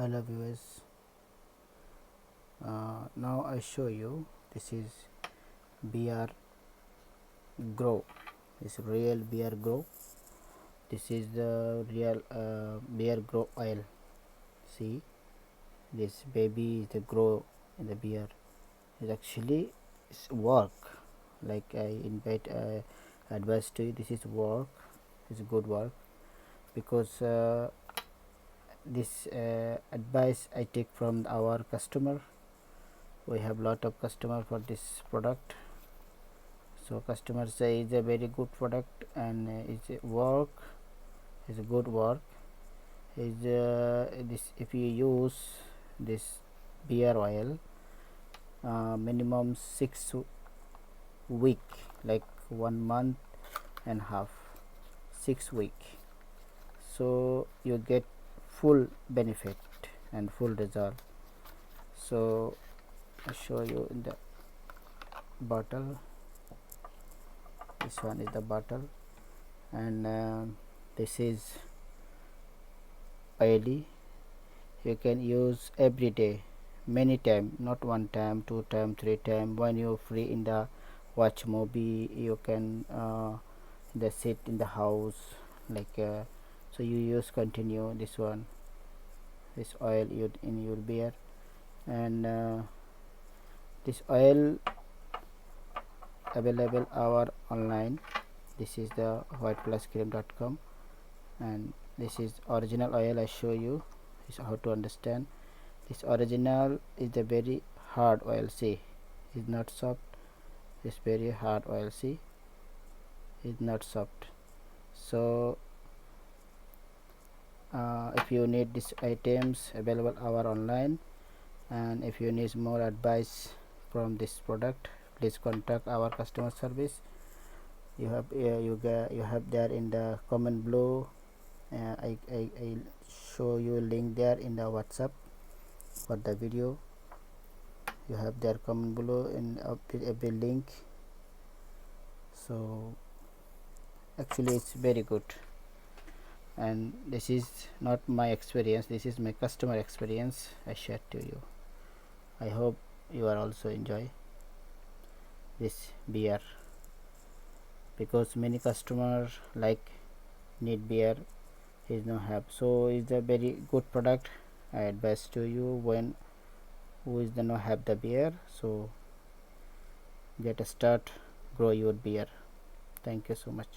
Hello viewers, now I show you this is beer grow. This real beer grow. This is the real beer grow oil. See, this baby is the grow in the beer. It actually is work. Like I invite advice to you. This is work. It's good work because this advice I take from our customer. We have lot of customer for this product, so customers say it's a very good product and it's a work, it's a good work. Is this if you use this beer oil minimum 6 week, like 1 month and half, 6 week, so you get full benefit and full result. So I show you in the bottle. This one is the bottle, and this is oily. You can use every day, many time, not one time, 2 time, 3 time. When you're free in the watch movie, you can the sit in the house, like so you use continue this one, this oil you in your beer. And this oil available our online. This is the whitepluscream.com, and this is original oil. I show you is how to understand. This original is the very hard oil. See, is not soft. It's very hard oil. See, is not soft. So if you need these items available our online, and if you need more advice from this product, please contact our customer service. You have you have there in the comment below. I show you link there in the WhatsApp for the video. You have there comment below in every link. So actually it's very good, and this is not my experience, this is my customer experience I shared to you. I hope you are also enjoy this beer, because many customers like need beer is no have, so it's a very good product. I advise to you when who is the no have the beer, so get a start, grow your beer. Thank you so much.